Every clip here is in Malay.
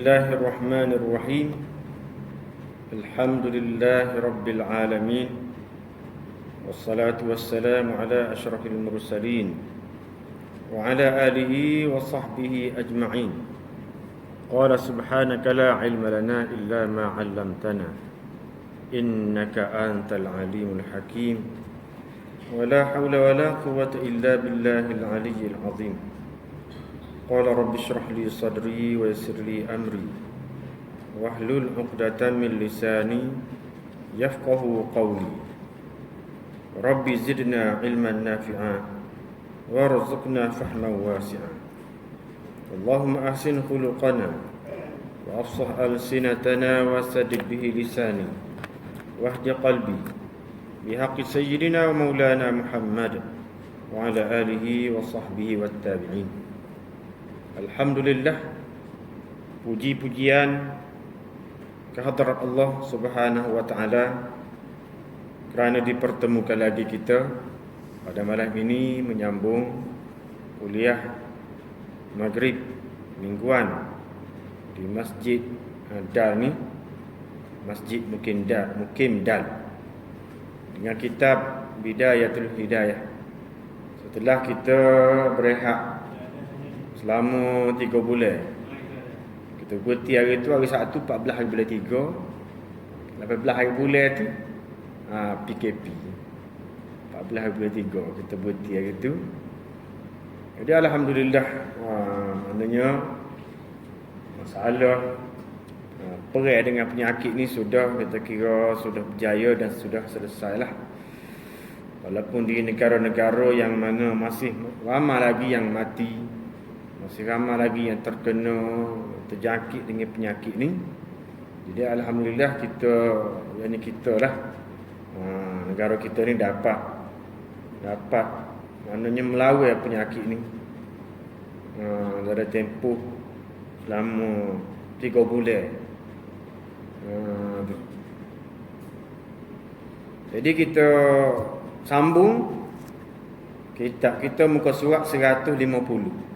الله الرحمن الرحيم. الحمد لله رب العالمين، والصلاة والسلام على أشرف المرسلين وعلى آله وصحبه أجمعين. قال سبحانك لا علم لنا إلا ما علمتنا إنك أنت العليم الحكيم، ولا حول ولا قوة إلا بالله العلي العظيم. قال رب اشرح لي صدري ويسر لي أمري واحلل عقدة من لساني يفقه قولي. رب زدنا علما نافعا وارزقنا فهما واسعا. اللهم أحسن خلقنا وأفصح ألسنتنا وسدد به لساني واهد قلبي بحق سيدنا ومولانا محمد وعلى آله وصحبه والتابعين. Alhamdulillah, puji-pujian kehadrat Allah Subhanahu wa taala kerana dipertemukan lagi kita pada malam ini menyambung kuliah Maghrib mingguan di Masjid Dal ni, Masjid Mukim Dal, dengan kitab Bidayatul Hidayah. Setelah kita berehat selama 3 bulan, kita berhenti hari tu, hari Sabtu 14 hari bulan 3, 18 hari bulan tu PKP, 14 hari bulan 3 kita berhenti hari tu. Jadi Alhamdulillah, maknanya masalah perai dengan penyakit ni sudah, kita kira sudah berjaya dan sudah selesai lah. Walaupun di negara-negara yang mana masih ramai lagi yang mati, masih ramai lagi yang terkena, terjangkit dengan penyakit ni. Jadi Alhamdulillah kita, yang ni kita lah, negara kita ni dapat maknanya melawan penyakit ni dalam tempoh selama 3 bulan. Jadi kita sambung kitab kita, muka surat 150.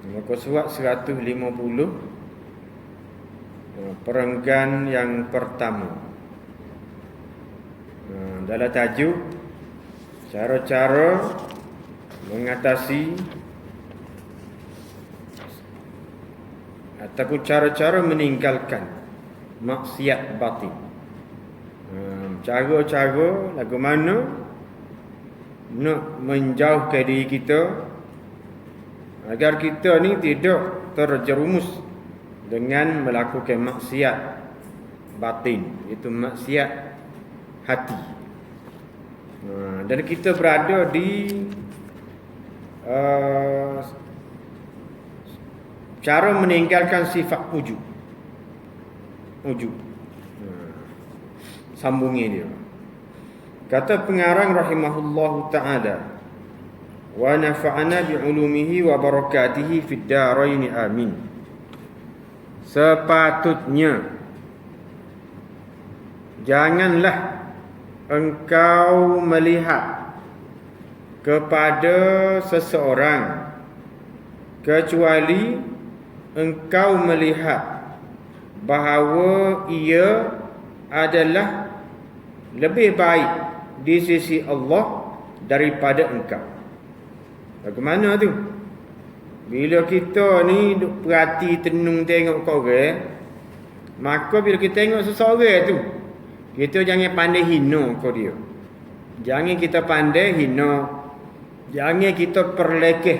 Muka surat 150, perenggan yang pertama. Dalam tajuk cara-cara mengatasi ataupun cara-cara meninggalkan maksiat batin. Cara-cara lagu mana nak menjauhkan diri kita agar kita ni tidak terjerumus dengan melakukan maksiat batin, iaitu maksiat hati. Dan kita berada di cara meninggalkan sifat ujub. Sambungi dia. Kata pengarang rahimahullahu ta'ala, wa nafa'ana bi'ulumihi wa barakatihi fid darain amin. Sepatutnya janganlah engkau melihat kepada seseorang kecuali engkau melihat bahawa ia adalah lebih baik di sisi Allah daripada engkau. Bagaimana tu? Bila kita ni duk perhati tenung tengok korang, maka bila kita tengok seseorang tu, kita jangan pandai hina kau dia. Jangan kita pandai hina, jangan kita perlekeh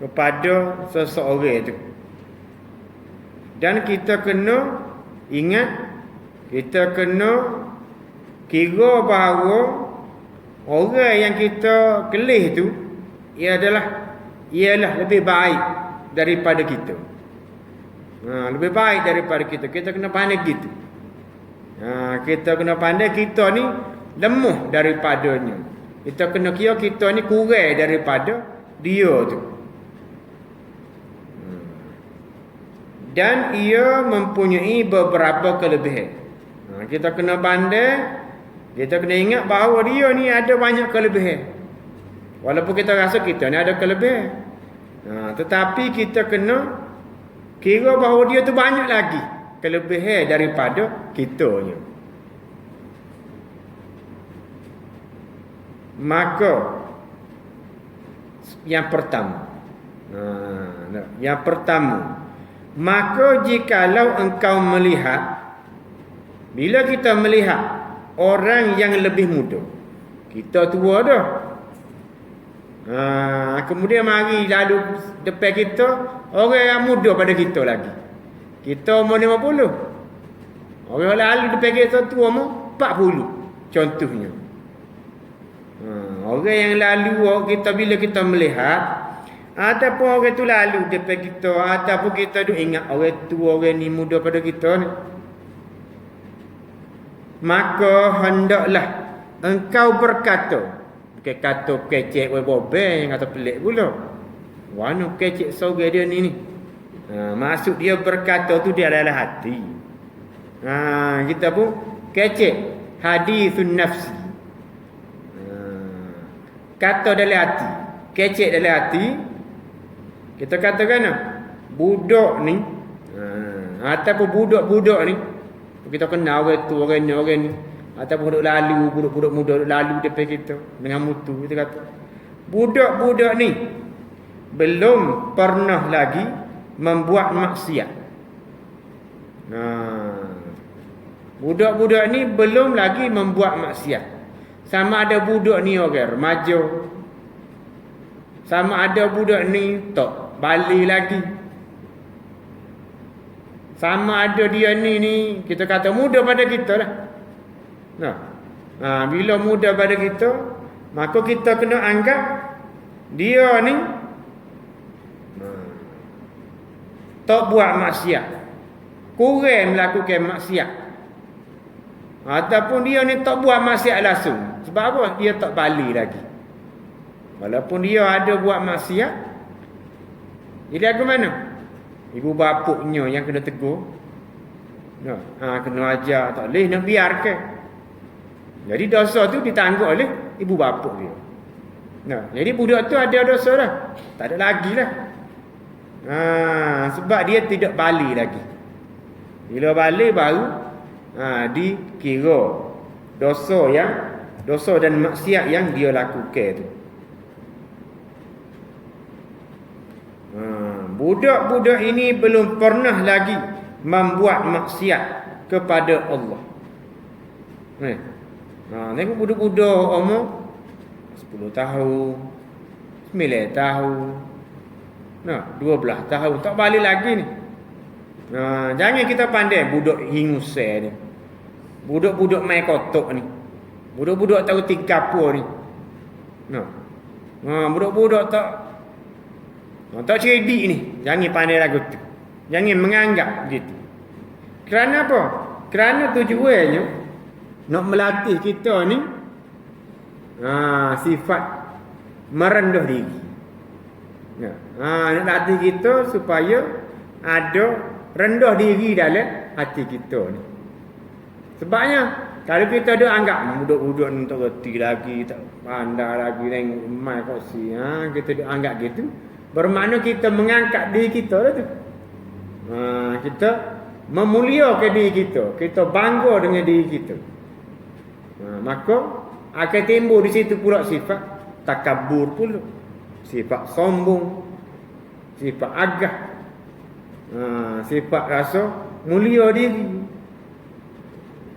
kepada seseorang tu. Dan kita kena ingat, kita kena kira bahawa orang yang kita kelih tu ialah lebih baik daripada kita. Lebih baik daripada kita. Kita kena pandai gitu. Kita kena pandai kita ni lemah daripadanya. Kita kena kira kita ni kurang daripada dia tu. Dan ia mempunyai beberapa kelebihan. Kita kena pandai, kita kena ingat bahawa dia ni ada banyak kelebihan. Walaupun kita rasa kita ni ada kelebihan, tetapi kita kena Kira bahawa dia tu banyak lagi kelebihan daripada kitanya. Maka yang pertama, maka jikalau engkau melihat, bila kita melihat orang yang lebih muda, kita tua dah, kemudian mari lalu depan kita orang yang muda pada kita lagi, kita umur 50, orang lalu depan kita tua umur 40 contohnya. Orang yang lalu kita, bila kita melihat ataupun orang tu lalu depan kita, ataupun kita duk ingat orang tua orang ni muda pada kita ni, maka hendaklah engkau berkata, bukan kata kecek we bobeng atau pelik pula. Wano kecek sorang dia ni. Maksud dia berkata tu dia adalah hati. Kita pun kecek hadithun nafsi. Kata dalam hati, kecek dalam hati. Kita katakan budak ni, ataupun budak-budak ni, kita kenal orang tu, orang ni, ataupun budak lalu, budak-budak muda lalu depan kita dengan mutu, kita kata budak-budak ni belum pernah lagi membuat maksiat. Budak-budak ni belum lagi membuat maksiat. Sama ada budak ni orang remaja, sama ada budak ni tak balik lagi, sama ada dia ni kita kata muda pada kita lah. Bila muda pada kita, maka kita kena anggap dia ni tak buat maksiat, kurang melakukan maksiat, ataupun dia ni tak buat maksiat langsung. Sebab apa? Dia tak balik lagi. Walaupun dia ada buat maksiat, jadi aku mana? Ibu bapuknya yang kena tegur. Kena ajar, tak boleh nak biarkan. Jadi dosa tu ditanggung oleh ibu bapuk dia. Jadi budak tu ada dosa dah. Tak ada lagi lah. Sebab dia tidak balik lagi. Bila balik baru dikira dosa dan maksiat yang dia lakukan tu. Budak-budak ini belum pernah lagi membuat maksiat kepada Allah. Tengok budak-budak umur 10 tahun, 9 tahun, 12 tahun tak balik lagi ni. Jangan kita pandai budak hingusai ni, budak-budak main kotok ni, budak-budak tahu tiga apa ni. Budak-budak tak cerdik ni. Jangan pandai lagu tu. Jangan menganggap begitu. Kerana apa? Kerana tujuannya nak melatih kita ni sifat merendah diri. Nak latih kita supaya ada rendah diri dalam hati kita ni. Sebabnya kalau kita ada anggap budak-budak ni tak reti lagi, tak pandai lagi, tengok mai kursi, kita ada anggap gitu, bermakna kita mengangkat diri kita lah tu. Kita memuliakan diri kita, kita bangga dengan diri kita. Maka akan timbul di situ pula sifat takabur pula, sifat sombong, sifat agah, sifat rasa mulia diri.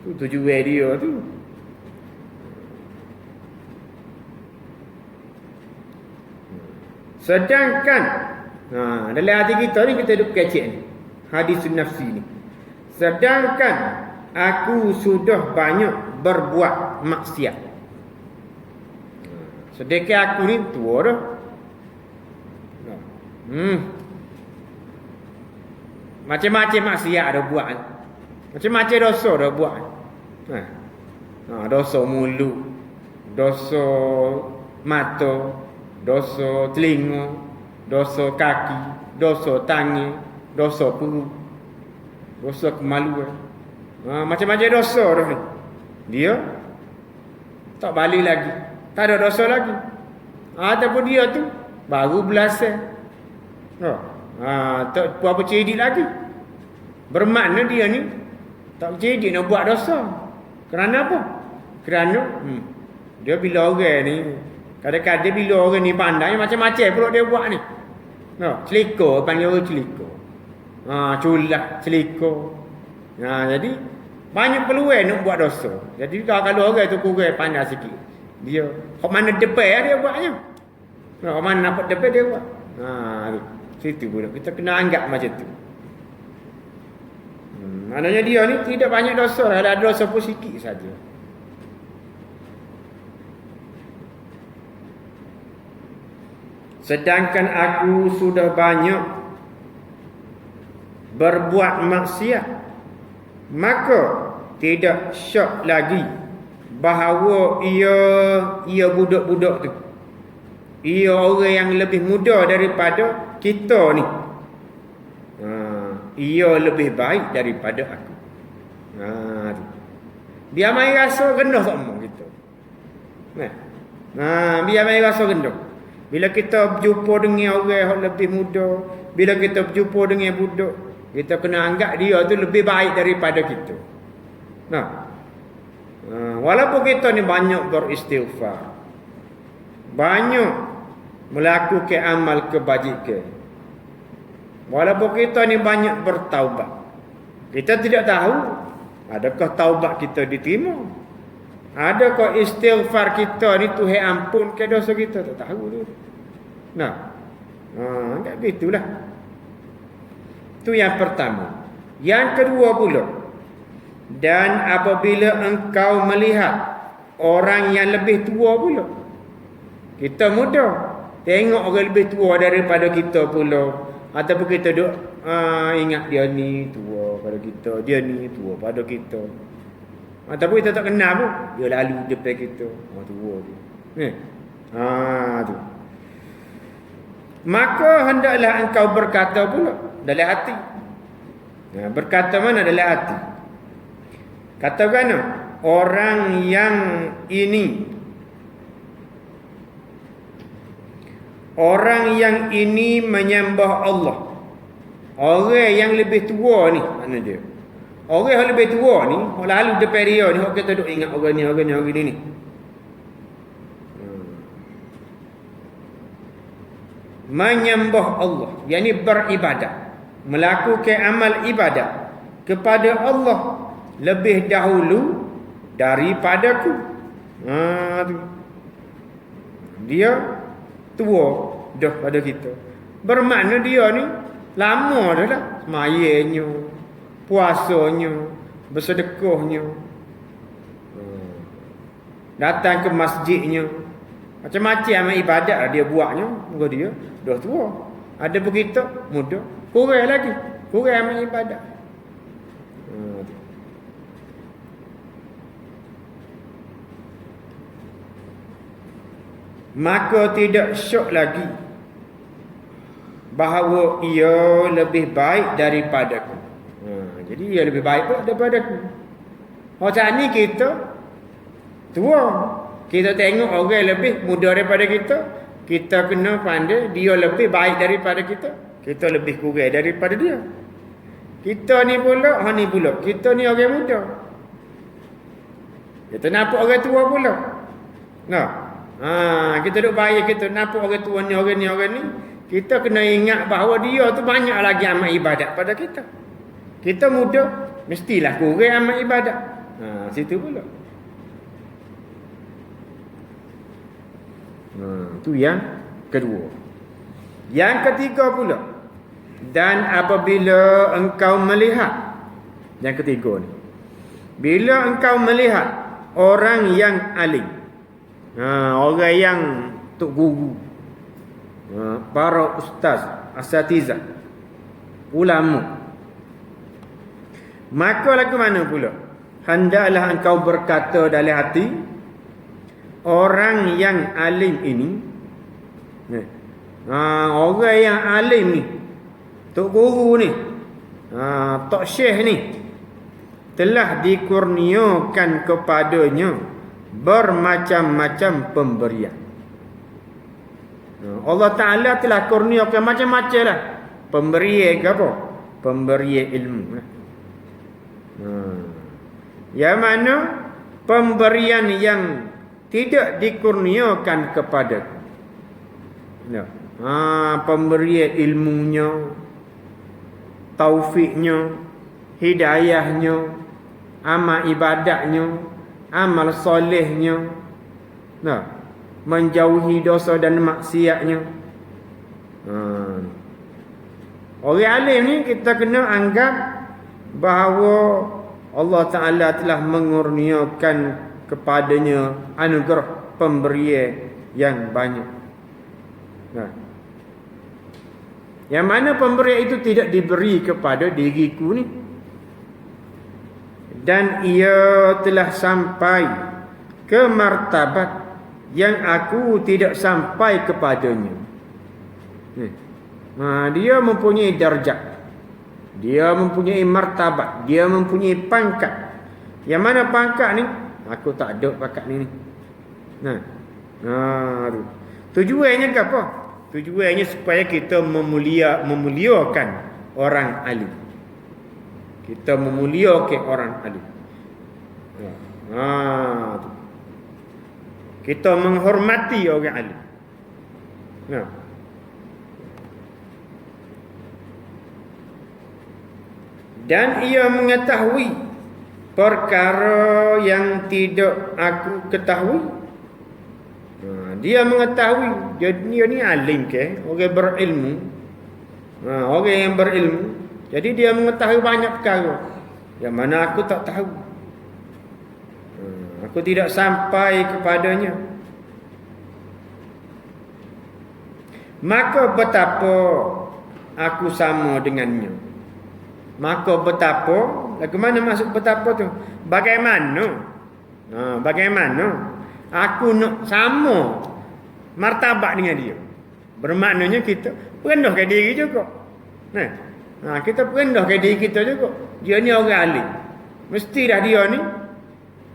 Tu tujuan dia tu. Sedangkan dalam hati kita ni kita duk kecek ni, hadis nafsi ni. Sedangkan aku sudah banyak berbuat maksiat. Sedekah aku ni tua dah. Macam-macam maksiat dah buat. Macam-macam dosa dah buat. Dosa mulut, dosa mata, dosa telinga, dosa kaki, dosa tangan, dosa perut, dosa kemaluan. Macam-macam dosa dah ni. Dia tak balik lagi, tak ada dosa lagi. Ataupun dia tu baru belasan. Tak apa cerdik lagi. Bermakna dia ni tak cerdik nak buat dosa. Kerana apa? Kerana dia bila orang ni, kadang-kadang bila orang ni pandai macam-macam pula dia buat ni. Celikor, panggil orang celikor. Culah, celikor. Jadi banyak peluang nak buat dosa. Jadi kalau orang tu kurang pandai sikit, dia kok mana depan dia buatnya. Kok mana nampak depan dia buat. Situ pula kita kena anggap macam tu. Maknanya dia ni tidak banyak dosa, ada dosa pun sikit saja. Sedangkan aku sudah banyak berbuat maksiat, maka tidak syak lagi bahawa ia budak-budak tu, ia orang yang lebih muda daripada kita ni, ia lebih baik daripada aku. Biar main rasa rendah tak mau kita. Biar main rasa rendah. Bila kita berjumpa dengan orang yang lebih muda, bila kita berjumpa dengan budak, kita kena anggap dia tu lebih baik daripada kita. Walaupun kita ni banyak beristighfar, banyak melakukan amal kebajikan, walaupun kita ni banyak bertaubat, kita tidak tahu adakah taubat kita diterima, adakah istighfar kita ni Tuhan ampun ke dosa kita, tak tahu tu. Enggak gitulah. Itu yang pertama. Yang kedua pula, dan apabila engkau melihat orang yang lebih tua pula, kita muda, tengok orang lebih tua daripada kita pula, ataupun kita duk ingat dia ni tua pada kita, dia ni tua pada kita, ataupun kita tak kenal pun, dia lalu depan kita, tua tu. Tu. Maka hendaklah engkau berkata pula dalam hati. Berkata mana dalam hati? Katakan orang yang ini menyembah Allah. Orang yang lebih tua ni, mana dia? Orang yang lebih tua ni, lalu depan dia ni, kita duk ingat orang ni. Menyembah Allah, yakni beribadat, melakukan amal ibadat kepada Allah lebih dahulu daripadaku. Dia tua dah pada kita. Bermakna dia ni lama dah lah semayanya, puasanya, bersedekahnya, datang ke masjidnya, macam-macam ibadat dia buatnya. Muka dia dah tua. Ada pun kita muda, kurang lagi, kurang amal ibadat. Maka tidak syok lagi bahawa ia lebih baik daripadaku. Jadi ia lebih baik pula daripadaku. Macam ni kita tua, kita tengok orang lebih muda daripada kita, kita kena pandai dia lebih baik daripada kita, kita lebih kurang daripada dia. Kita ni pula, kita ni orang muda, kita nampak orang tua pula. Kita duk bayar, kita nampak orang tua ni, orang ni, kita kena ingat bahawa dia tu banyak lagi amal ibadat pada kita. Kita muda, mestilah kurang amal ibadat. Situ pula. Itu yang kedua. Yang ketiga pula, dan apabila engkau melihat, yang ketiga ni, bila engkau melihat orang yang alim, orang yang tok guru, para ustaz, asatizah, ulama, maka lagu mana pula? Hendaklah engkau berkata dalam hati, orang yang alim ini, orang yang alim ni, tok guru ni, tok syekh ni, telah dikurniakan kepadanya bermacam-macam pemberian. Allah Ta'ala telah kurniakan macam-macam lah. Pemberi ke apa? Pemberi ilmu. Yang mana pemberian yang tidak dikurniakan kepada pemberi ilmunya, taufiknya, hidayahnya, amal ibadatnya, amal solehnya, menjauhi dosa dan maksiatnya. Orang alim ni kita kena anggap bahawa Allah Ta'ala telah mengurniakan kepadanya anugerah pemberian yang banyak. Yang mana pemberian itu tidak diberi kepada diriku ni, dan ia telah sampai ke martabat yang aku tidak sampai kepadanya. Dia mempunyai darjat, dia mempunyai martabat, dia mempunyai pangkat. Yang mana pangkat ni aku tak ada pangkat ni. Tujuannya ke apa? Tujuannya supaya kita memuliakan orang alim. Kita memuliakan orang alim. Kita menghormati orang alim. Dan ia mengetahui perkara yang tidak aku ketahui. Dia mengetahui. Jadi dia ni alim ke? Orang berilmu. Orang yang berilmu. Jadi dia mengetahui banyak perkara yang mana aku tak tahu. Aku tidak sampai kepadanya. Maka betapa aku sama dengannya. Maka betapa, bagaimana masuk betapa tu? Bagaimana? Bagaimana aku nak sama martabat dengan dia? Bermaknanya kita rendahkan diri juga. Kita rendahkan diri kita juga. Dia ni orang alim. Mesti dah dia ni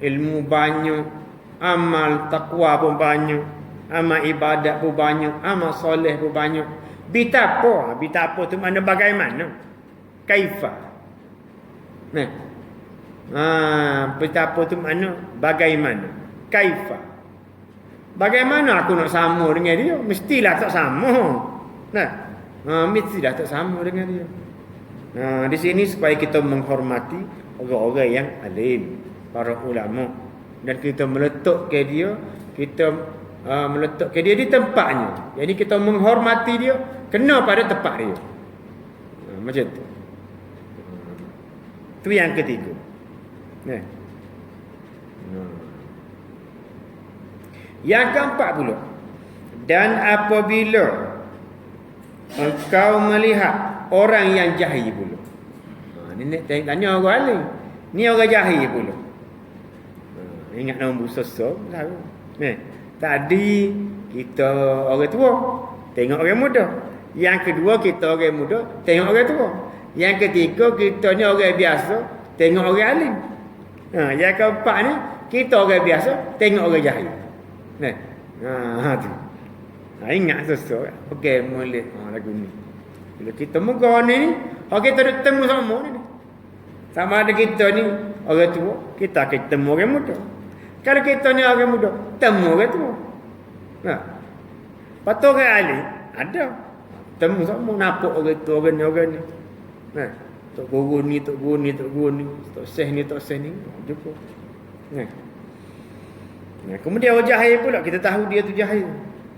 ilmu banyak, amal takwa pun banyak, amal ibadat pun banyak, amal soleh pun banyak. Betapa? Betapa tu mana bagaimana? Kaifa. Betapa tu mana? Bagaimana? Kaifa. Bagaimana aku nak sama dengan dia? Mestilah tak sama. Mestilah tak sama dengan dia. Di sini supaya kita menghormati orang-orang yang alim, para ulama, dan kita meletakkan dia, kita meletakkan dia di tempatnya. Jadi kita menghormati dia kena pada tempat dia. Macam tu. Itu yang ketiga. Yang keempat pula, dan apabila engkau melihat orang yang jahil pula. Ni tanya orang alim. Ni orang jahil pula. Ingat nama Bu Soso tahu. Tadi kita orang tua tengok orang muda. Yang kedua kita orang muda tengok orang tua. Yang ketiga kita ni orang biasa tengok orang alim. Yang keempat ni kita orang biasa tengok orang jahil. Tu. Ingat sesuatu. Okey, boleh lagu ni. Bila kita muka ni, kita duk temu sama ni. Sama ada kita ni orang tua, kita akan temu orang muda. Kalau kita ni orang muda, temu orang tua. Patut orang alim ada. Temu sama nampak orang tua orang ni. Tok guru ni, tok guru ni, tok guru ni, tok seh ni, jumpa. Kemudian orang jahil pula kita tahu dia tu jahil.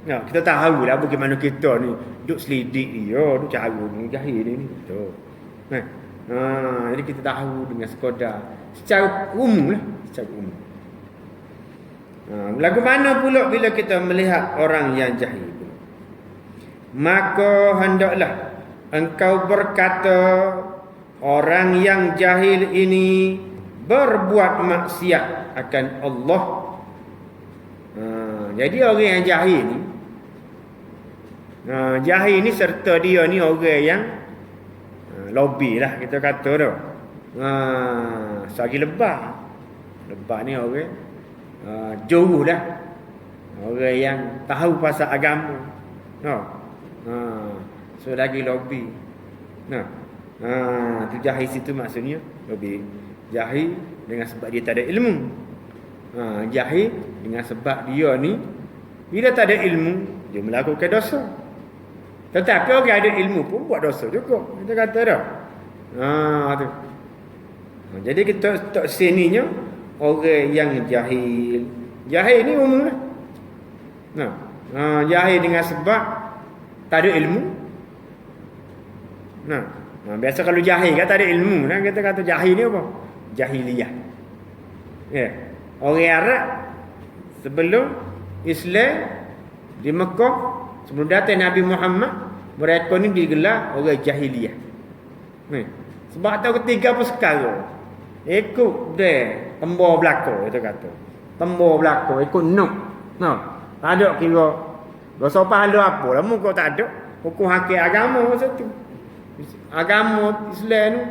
Kita tahu lah bagaimana kita ni duk selidik dia, duk cara ni jahil ni betul. Jadi kita tahu dengan sekadar secara umum lah, secara umum. Bagaimana pula bila kita melihat orang yang jahil pula? Maka hendaklah engkau berkata, orang yang jahil ini berbuat maksiat akan Allah. Jadi orang yang jahil ni, jahil ni serta dia ni orang yang lobby lah kita kata tu. Sagi lebah. Lebah ni orang jauh dah. Orang yang tahu pasal agama. So lagi lobby. Nah, tu jahil situ maksudnya lebih jahil dengan sebab dia tak ada ilmu. Jahil dengan sebab dia ni bila tak ada ilmu dia melakukan dosa. Tetapi orang ada ilmu pun buat dosa juga. Kita kata dah. Tu. Jadi kita tak sininya orang yang jahil. Jahil ni umum lah. Jahil dengan sebab tak ada ilmu. Biasa kalau jahil kan tak ada ilmu. Kita kata jahil ni apa? Jahiliyah. Orang Arab sebelum Islam di Mekah, sebelum datang Nabi Muhammad, mereka ni digelar orang jahiliyah. Sebab tahu ketiga pun sekarang ikut dia tembok belakang, kita kata tembok belakang ikut nuk. Tak ada kira dosa pahala apa lah, muka tak ada hukum hakim agama masa tu. Agama Islam ni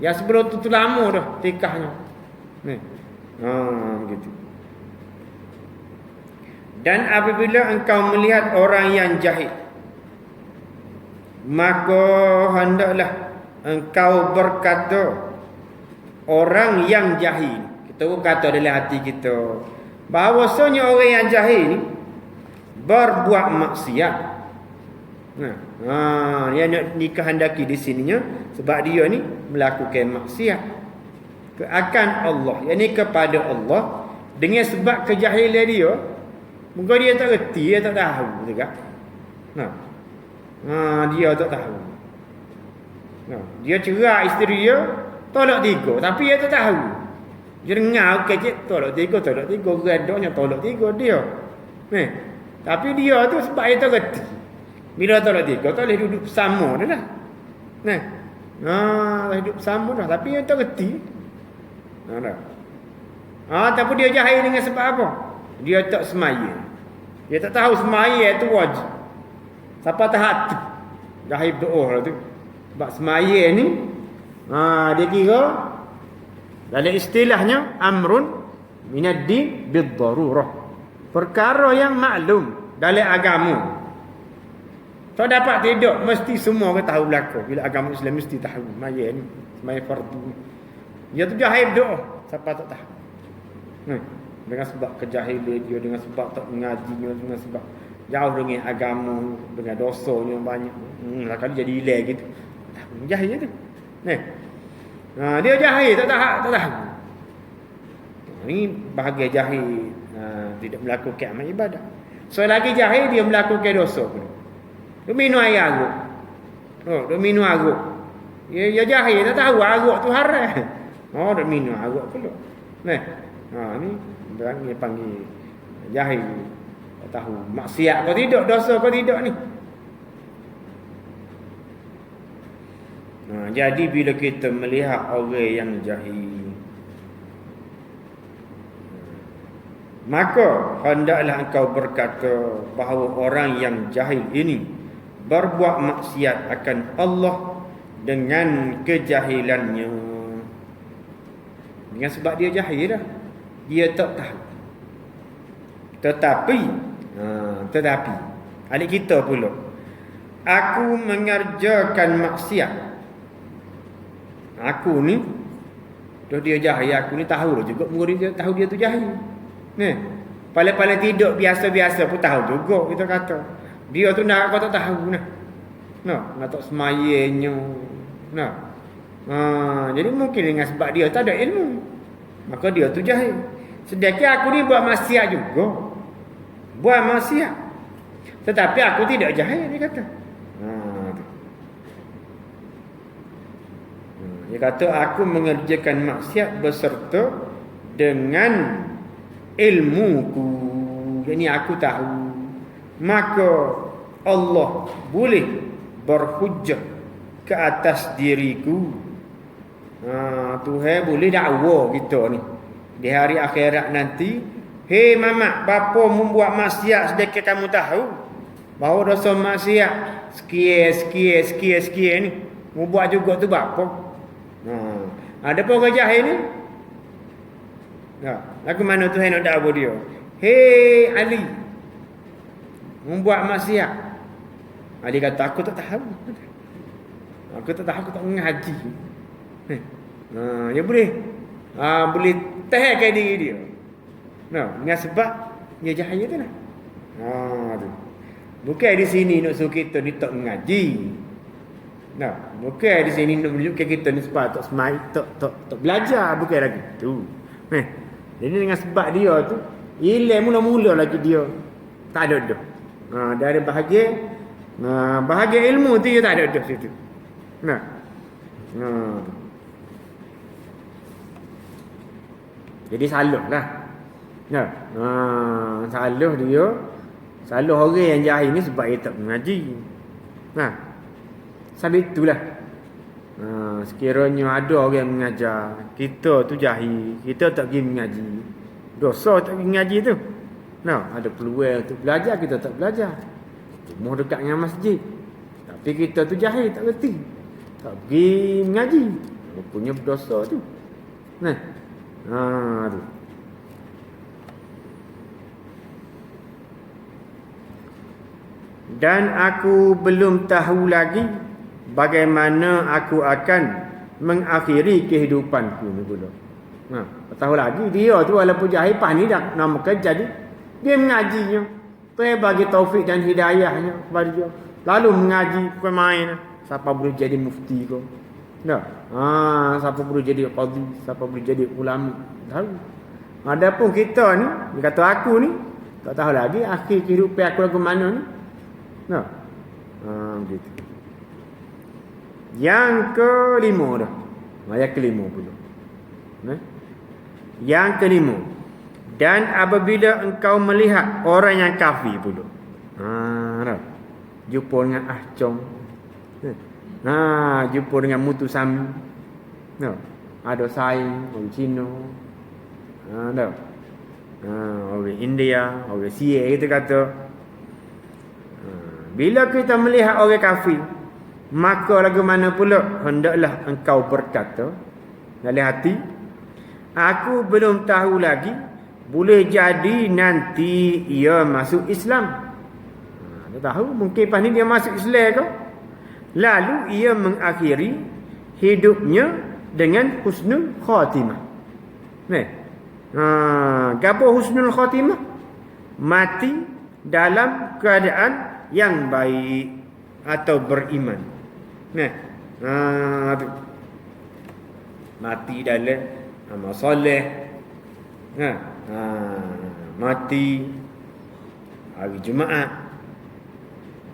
yang sebelum tu lama dah tikahnya. Begitu. Dan apabila engkau melihat orang yang jahil, maka hendaklah engkau berkata orang yang jahil. Kita pun kata dalam hati kita bahawasanya orang yang jahil ni berbuat maksiat. Yang nak dikehendaki di sininya sebab dia ni melakukan maksiat akan Allah, yakni kepada Allah, dengan sebab kejahilan dia. Mungkin dia tak reti, dia tak tahu juga. Dia tak tahu. Dia cerai isteri dia, tolak 3, tapi dia tak tahu. Dia dengar kecik tolak 3, redaknya tolak 3 dia. Tapi dia tu sebab dia tak reti. Bila tolak 3, tak boleh duduk bersama dah lah. Hidup bersama dah, tapi dia tak reti. Tapi dia jahil dengan sebab apa? Dia tak semaya. Dia tak tahu semaya itu wajib. Siapa tak hati jahil doa lah tu. Sebab semaya ni dia kira dalam istilahnya amrun minad din bid darurah. Perkara yang maklum dalam agama. Tak dapat tidak mesti semua orang tahu belaka. Bila agama Islam mesti tahu semaya ni, semaya fardu. Dia tu jahil doa, siapa tak tahu. Dengan sebab kejahilan dia, dengan sebab tak mengajinya, dengan sebab jauh dengan agama, dengan dosanya banyak. Kali jadi hilang gitu. Jahil tu. Dia jahil tak tahu. Ini bahagian jahil tidak melakukan amal ibadah. So lagi jahil dia melakukan dosa pun. Dia minum air arak. Dia minum arak. Dia jahil tak tahu arak tu haram. Dia minum arak pula. Ni orang dia panggil jahil. Tak tahu maksiat kau tidak, dosa kau tidak ni. Jadi bila kita melihat orang yang jahil, maka hendaklah engkau berkata bahawa orang yang jahil ini berbuat maksiat akan Allah dengan kejahilannya. Dengan sebab dia jahil dah, dia tak tahu. Tetapi adik kita pula, aku mengerjakan maksiat. Aku ni dah dia jahil, aku ni tahu dah juga murid dia tahu dia tu jahil. Paling-paling tidak biasa-biasa pun tahu juga kita kata. Dia tu nak kau tak tahu nak tak semayanya. Jadi mungkin dengan sebab dia tak ada ilmu, maka dia tu jahil. Sedangkan aku ni buat maksiat juga. Buat maksiat. Tetapi aku tidak jahil, dia kata. Dia kata aku mengerjakan maksiat beserta dengan ilmuku. Jadi aku tahu. Maka Allah boleh berhujjah ke atas diriku. Tuhan boleh dakwa kita ni di hari akhirat nanti. Hei mamak, bapa membuat maksiat sedekah kamu tahu bahawa dosa maksiat sekian ni membuat juga tu bapa. Ada pun orang jahil ni. Lagu mana Tuhan nak dakwa dia? Hei Ali, membuat maksiat. Ali kata aku tak tahu. Aku tak tahu, aku tak mengaji. Dia boleh boleh tahankan diri dia. Dengan sebab dia cahaya tu lah. Tu. Bukan di sini nak suruh kita ni tak mengaji. Bukan di sini nak menunjukkan kita ni sebab tak semai, tak belajar, bukan lagi tu. Jadi dengan sebab dia tu, ilmu mula-mula lagi dia tak ada dah. Dari bahagian ilmu tu dia tak ada dah situ. Jadi salah lah. Salah dia. Salah orang yang jahil ni sebab dia tak mengaji. Sebab itulah. Sekiranya ada orang yang mengajar, kita tu jahil, kita tak pergi mengaji, dosa tak pergi mengaji tu. Ada peluang untuk belajar, kita tak belajar. Cuma dekat dengan masjid, tapi kita tu jahil, tak reti, tak pergi mengaji, punya berdosa tu. Tu. Dan aku belum tahu lagi bagaimana aku akan mengakhiri kehidupanku ni pula. Tahu lagi dia tu walaupun jahil ni dah namakan jadi dia mengajinya. Tuhan bagi taufik dan hidayahnya kepada dia. Lalu mengaji bukan main. Siapa boleh jadi mufti kau? Siapa boleh jadi qadhi, siapa boleh jadi ulama? Tahu. Adapun kita ni, dia kata aku ni tak tahu lagi akhir kehidupan aku lagu mana ni. Begitu. Yang kelima dah. Ayat kelima pula. Yang kelima. Dan apabila engkau melihat orang yang kafir pula. Jumpa dengan Ahcong. Jumpa dengan Mutu Sami. Ada Sain, orang Cina. Orang India, orang Sia kita kata. Bila kita melihat orang kafir, maka lagu mana pula hendaklah engkau berkata dalam hati, aku belum tahu lagi, boleh jadi nanti ia masuk Islam. Dia tahu mungkin pas ni dia masuk Islam ke, lalu ia mengakhiri hidupnya dengan husnul khatimah. Gapo husnul khatimah? Mati dalam keadaan yang baik atau beriman. Mati dalam amal soleh. Mati hari Jumaat.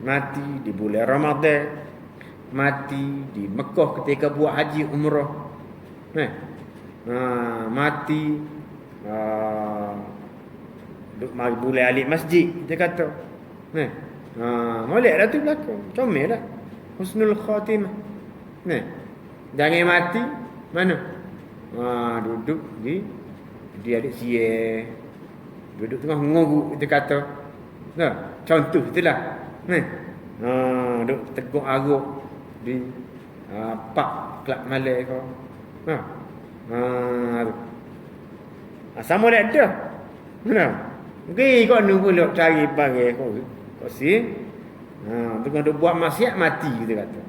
Mati di bulan Ramadan. Mati di Mekah ketika buat haji umrah. Mati duk mari bulan alik masjid dia kata. Molek dah tu belakang. Comel dah. Husnul khatimah. Jangan mati. Mana? Duduk di dia adik sia. Duduk tengah ngoruk dia kata. Contoh itulah. Duduk teguk aruk di pak kelab malai kau. Sama dah dah. Pergi kau ni pula cari barang kau. Kau si. Tengah duk buat maksiat mati kita kata.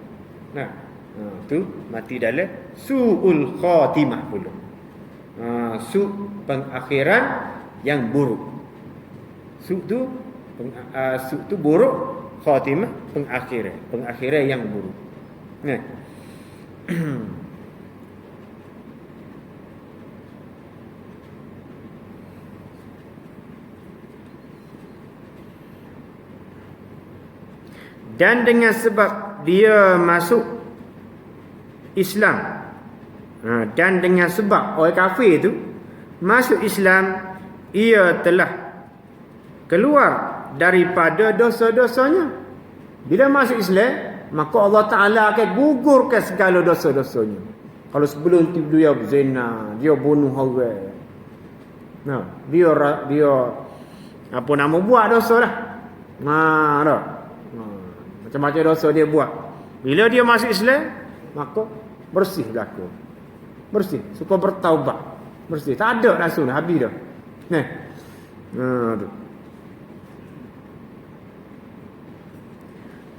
Tu mati dalam su'ul khatimah pula. Su' pengakhiran yang buruk. Su' tu buruk, khatimah pengakhiran yang buruk. Dan dengan sebab dia masuk Islam, dan dengan sebab orang kafir itu masuk Islam, ia telah keluar daripada dosa-dosanya. Bila masuk Islam, maka Allah Ta'ala akan gugurkan segala dosa-dosanya. Kalau sebelum itu dia berzina, dia bunuh orang, dia apa nama buat dosa lah. Macam-macam dosa dia buat. Bila dia masuk Islam, maka bersih berlaku. Bersih, suka bertaubat. Bersih, tak ada langsung dah, habis dah.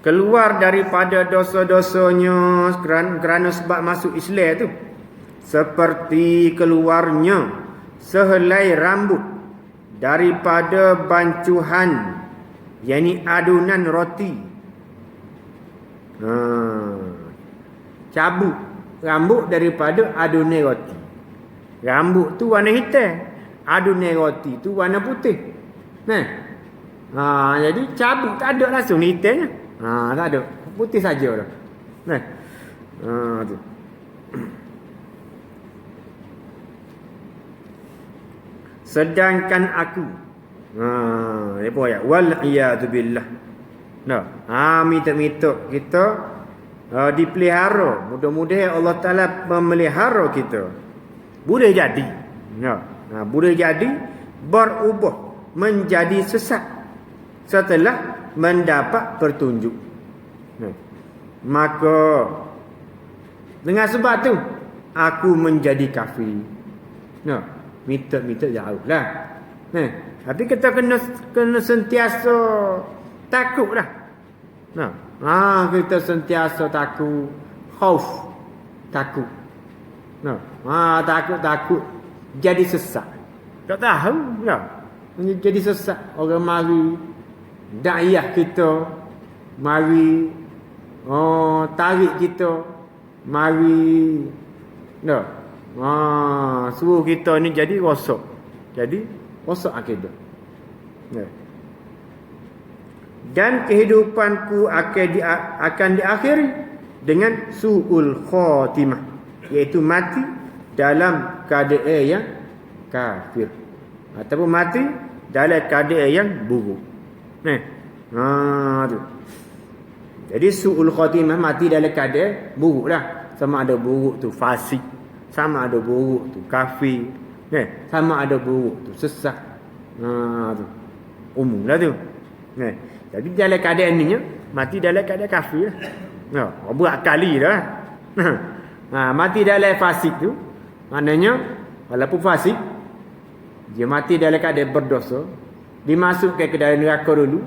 keluar daripada dosa-dosanya kerana sebab masuk Islam tu, seperti keluarnya sehelai rambut daripada bancuhan, yakni adunan roti. Cabut rambut daripada adunan roti. Rambut tu warna hitam, adunan roti tu warna putih. Jadi cabut tak ada langsung hitamnya. Tak ada, putih saja dah. Tu. Sedangkan aku, apa ayat? Wal iyadu billah. Minta kita dipelihara. Mudah-mudahan Allah Ta'ala memelihara kita. Boleh jadi. Boleh jadi berubah menjadi sesat setelah mendapat petunjuk. Maka dengan sebab tu aku menjadi kafir. Minta jauhlah. Tapi kita kena sentiasa takutlah. Kita sentiasa takut, khauf, takut. Takut jadi sesat. Tak tahu lah. Jadi sesat. Orang mari dakwah kita, mari tarik kita, mari suruh kita ni jadi rosak. Jadi rosak akidah. Dan kehidupanku akan diakhiri dengan su'ul khatimah, iaitu mati dalam keadaan yang kafir ataupun mati dalam keadaan yang buruk. Tu. Jadi su'ul khatimah, mati dalam keadaan buruk lah. Sama ada buruk tu fasik, sama ada buruk tu kafir, sama ada buruk tu sesat. Tu umum lah tu. Jadi dalam keadaan ni mati dalam keadaan kafir lah. Berat kali dah. Mati dalam fasik tu maknanya walaupun fasik, dia mati dalam keadaan berdosa, dimasukkan ke dalam neraka dulu,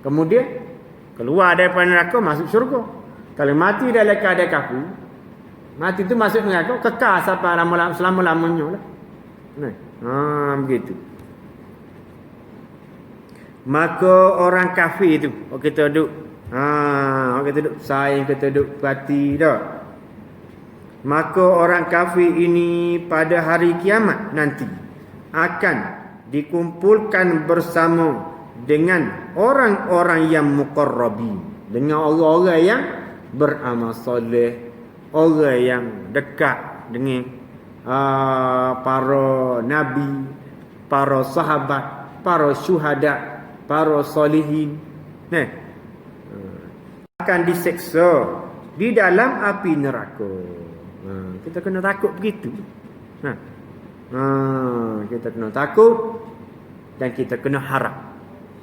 kemudian keluar daripada neraka masuk syurga. Kalau mati dalam keadaan kafir, mati tu masuk neraka kekal sampai selama-lamanya lah. Begitu. Maka orang kafir tu, kita duduk sayang, kita duduk perhati dah. Maka orang kafir ini pada hari kiamat nanti akan dikumpulkan bersama dengan orang-orang yang muqarrabin, dengan orang-orang yang beramal soleh, orang yang dekat dengan para nabi, para sahabat, para syuhada, para solihin. Akan diseksa di dalam api neraka. Kita kena takut begitu. Kita kena takut dan kita kena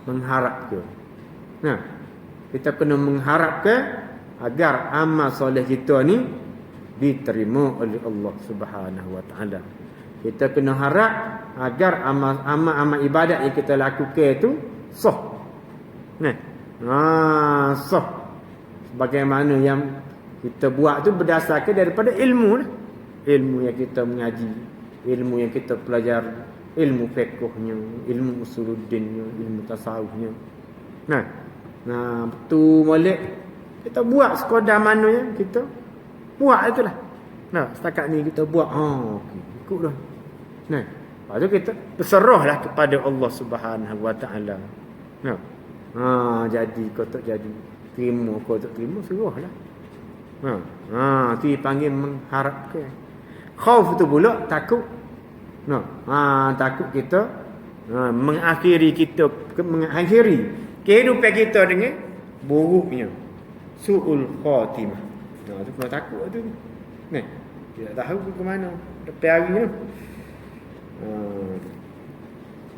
mengharap ke. Kita kena mengharapkan agar amal soleh kita ni diterima oleh Allah Subhanahu Wa Taala. Kita kena harap agar amal ibadat yang kita lakukan itu sah. Sah. Sebagaimana yang kita buat tu berdasarkan daripada ilmu lah. Ilmu yang kita mengaji, ilmu yang kita pelajari, ilmu fiqhnya, ilmu usuluddinnya, ilmu tasawufnya. Betul molek kita buat sekadar mana yang kita buat itulah. Setakat ni kita buat. Okey, ikut dah. Lepas tu kita berserahlah kepada Allah Subhanahu Wa Taala. Jadi kau tak jadi, terima kau tak terima, serahlah. Tu dipanggil mengharapkan. Khauf tu pula takut. Takut kita mengakhiri kehidupan kita dengan buruknya, su'ul khatimah. Tu kena takut tu. Tidak tahu ke mana depan hari ni.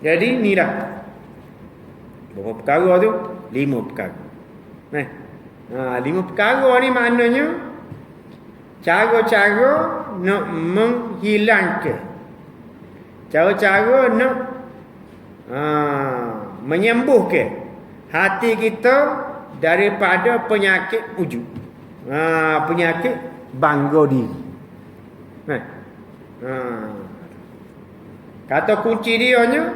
Jadi ni dah berapa perkara tu? 5 perkara. 5 perkara ni maknanya cara-cara nak menghilangkan, cara-cara nak menyembuhkan hati kita daripada penyakit ujub. Penyakit bangga diri. Kata kunci dia nya,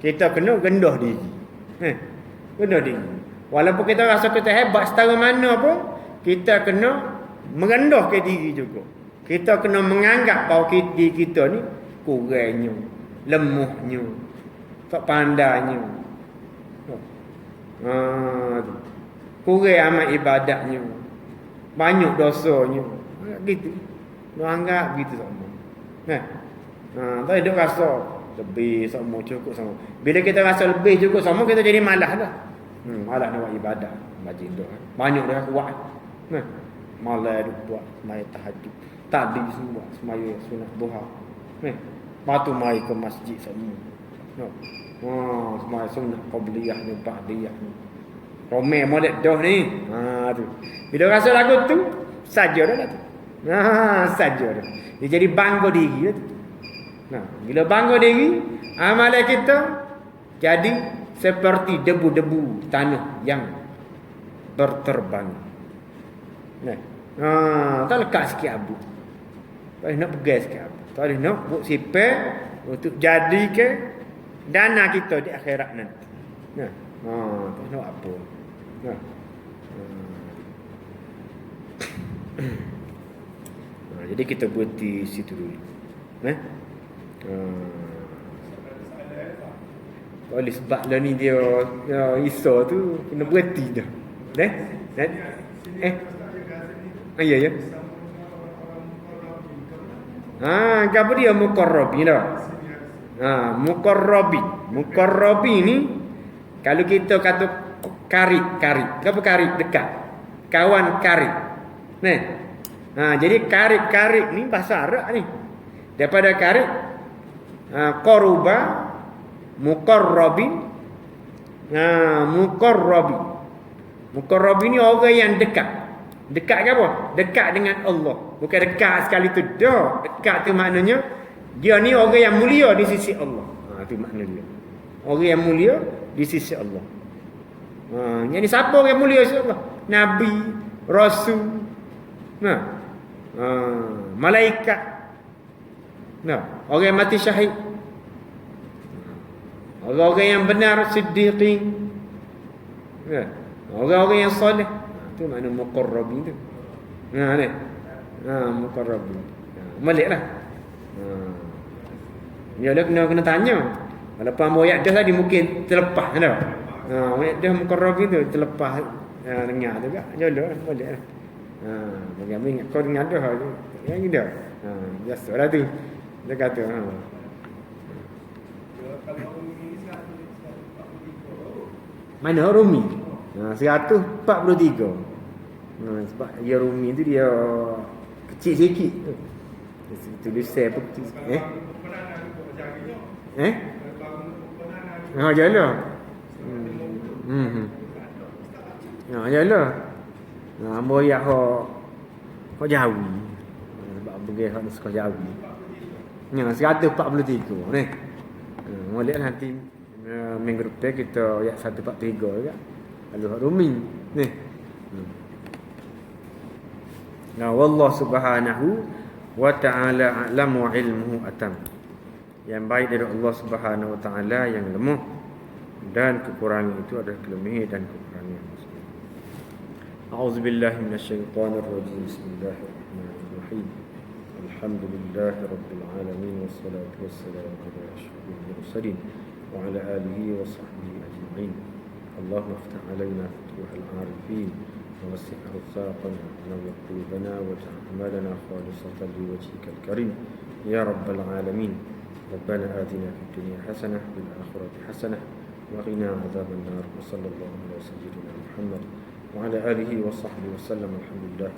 kita kena rendah diri. Rendah diri. Walaupun kita rasa kita hebat setara mana pun, kita kena merendahkan diri juga. Kita kena menganggap bahawa diri kita ni kurangnya, lemahnya, tak pandainya. Kurang amat ibadatnya, banyak dosanya. Gitu. Anggap gitu sama. Tak ada rasa lebih sama, cukup sama. Bila kita rasa lebih cukup sama, kita jadi malas lah. Malas nak buat ibadat. Majin doa. Banyak dah kuat. Malas duk buat semaya tahajud. Tadi semua semaya sunat duha. Patu mai ke masjid semua. Semaya sunat qabliyah ni, ba'diyah ni. Romel molek dah ni. Tu. Bila rasa lagu tu, saja dah tu. Saja dah. Dia jadi bangga diri dah tu. Bila bangga diri, amalan kita jadi seperti debu-debu tanah yang berterbangan. Tak lekat sikit abu. Tak nak pegang sikit abu. Tak nak buat sipir untuk jadikan dana kita di akhirat nanti. Tak nak apa. Jadi kita berhenti situ dulu. Oleh sebab lah ni dia risau tu kena berhenti dah. Ya. Apa dia muqarrabi dah? Muqarrabi ni kalau kita kata karib. Apa karib? Dekat. Kawan karib. Jadi karib ni bahasa Arab ni. Daripada karib qaruba muqarrabi. Muqarrabi ni orang yang dekat. Dekat ke apa? Dekat dengan Allah. Bukan dekat sekali tu dah. Dekat tu maknanya dia ni orang yang mulia di sisi Allah. Itu makna dia. Orang yang mulia di sisi Allah. Jadi siapa orang yang mulia di sisi Allah? Nabi, Rasul, malaikat. Orang yang mati syahid. Orang-orang yang benar, siddiqin. Orang-orang yang soleh. Itu makna muqarrabin tu. Ni. Muqarrabin. Maliklah. Dia kena tanya. Walaupun ayat dah tadi mungkin terlepas dah. Ayat dah muqarrabin tu terlepas dengar tu juga. Jodoh maliklah. Bagaimana ingat kau dengar dah. Yang dia. Biasalah tu. Dia kata mana Rumi? 143. Sebab dia Rumi tu dia kecil sikit. Tulisan apa kecil sikit. Jalan. Jalan. Ambo ayat hok Jawi. Sebab pergi hok sekolah Jawi. 143 ni. Molek nanti minggu depan kita ayat 143 juga. Kalau hak Rumi ni. Wallahu subhanahu wa ta'ala a'lamu ilmuhu atam. Yang baik dari Allah Subhanahu wa taala yang lemah dan kekurangan itu adalah kelemahan dan kekurangan. A'udzubillahi minasyaitonir rajim. Bismillahirrahmanirrahim. Alhamdulillahi rabbil alamin wassalatu wassalamu ala asyrafil mursalin wa ala alihi wa sahbihi ajma'in. Allahumma iftah 'alaina futuhal 'arifin wa wasi' arsaqana wa nawwir qulubana waj'al a'malana khalisatan liwajhikal karim ya rabbal alamin. ربنا آتنا في الدنيا حسنة وفي الآخرة حسنة وقنا عذاب النار وصلى الله على سيدنا محمد وعلى آله وصحبه وسلم. الحمد لله.